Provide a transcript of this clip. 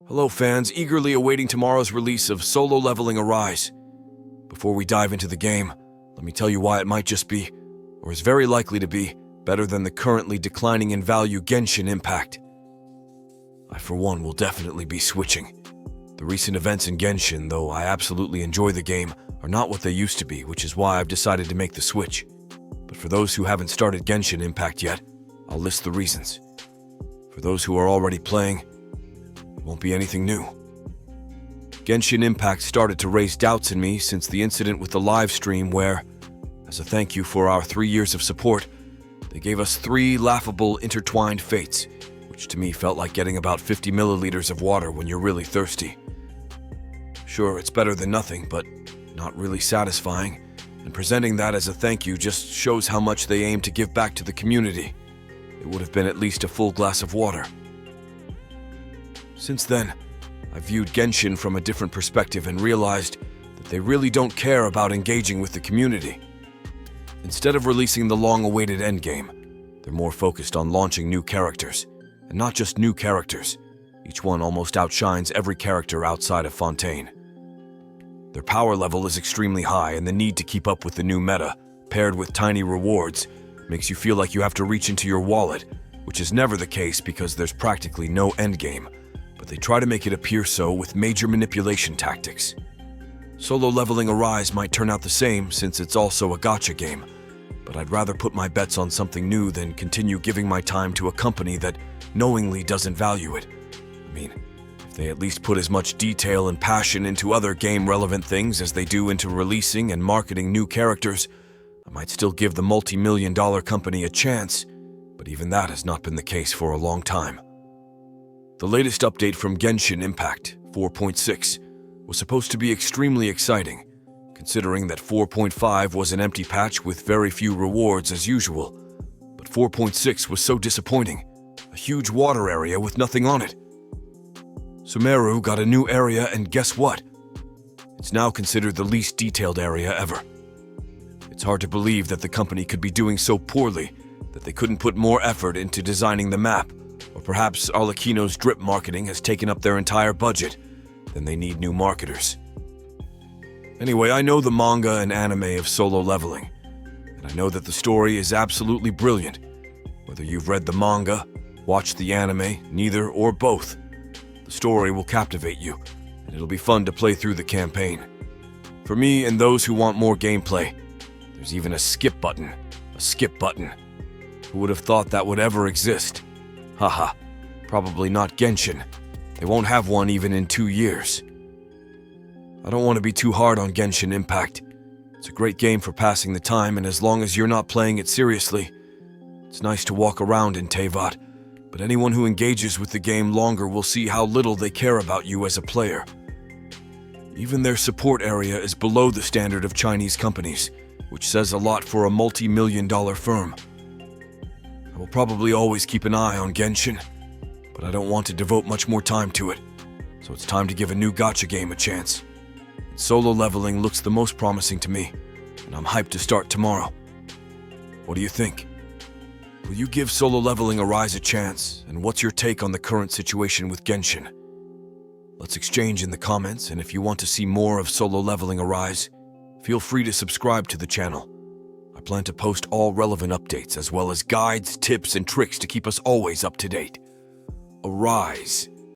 Hello fans, eagerly awaiting tomorrow's release of Solo Leveling Arise. Before we dive into the game, let me tell you why it might just be, or is very likely to be, better than the currently declining in value Genshin Impact. I for one will definitely be switching. The recent events in Genshin, though I absolutely enjoy the game, are not what they used to be, which is why I've decided to make the switch. But for those who haven't started Genshin Impact yet, I'll list the reasons. For those who are already playing, it won't be anything new. Genshin Impact started to raise doubts in me since the incident with the live stream where, as a thank you for our 3 years of support, they gave us 3 laughable intertwined fates, which to me felt like getting about 50 milliliters of water when you're really thirsty. Sure, it's better than nothing, but not really satisfying, and presenting that as a thank you just shows how much they aim to give back to the community. It would have been at least a full glass of water. Since then, I viewed Genshin from a different perspective and realized that they really don't care about engaging with the community. Instead of releasing the long-awaited endgame, they're more focused on launching new characters. And not just new characters. Each one almost outshines every character outside of Fontaine. Their power level is extremely high, and the need to keep up with the new meta, paired with tiny rewards, makes you feel like you have to reach into your wallet, which is never the case because there's practically no endgame. But they try to make it appear so with major manipulation tactics. Solo Leveling Arise might turn out the same since it's also a gacha game, but I'd rather put my bets on something new than continue giving my time to a company that knowingly doesn't value it. I mean, if they at least put as much detail and passion into other game-relevant things as they do into releasing and marketing new characters, I might still give the multi-million-dollar company a chance, but even that has not been the case for a long time. The latest update from Genshin Impact, 4.6, was supposed to be extremely exciting, considering that 4.5 was an empty patch with very few rewards as usual. But 4.6 was so disappointing, a huge water area with nothing on it. Sumeru got a new area, and guess what? It's now considered the least detailed area ever. It's hard to believe that the company could be doing so poorly that they couldn't put more effort into designing the map. Or perhaps Arlecchino's drip marketing has taken up their entire budget, then they need new marketers. Anyway, I know the manga and anime of Solo Leveling, and I know that the story is absolutely brilliant. Whether you've read the manga, watched the anime, neither or both, the story will captivate you, and it'll be fun to play through the campaign. For me and those who want more gameplay, there's even a skip button. A skip button. Who would have thought that would ever exist? Haha, probably not Genshin. They won't have one even in 2 years. I don't want to be too hard on Genshin Impact. It's a great game for passing the time, and as long as you're not playing it seriously, it's nice to walk around in Teyvat, but anyone who engages with the game longer will see how little they care about you as a player. Even their support area is below the standard of Chinese companies, which says a lot for a multi-million-dollar firm. I will probably always keep an eye on Genshin, but I don't want to devote much more time to it, so it's time to give a new gacha game a chance. Solo Leveling looks the most promising to me, and I'm hyped to start tomorrow. What do you think? Will you give Solo Leveling Arise a chance, and what's your take on the current situation with Genshin? Let's exchange in the comments, and if you want to see more of Solo Leveling Arise, feel free to subscribe to the channel. I plan to post all relevant updates as well as guides, tips, and tricks to keep us always up to date. Arise!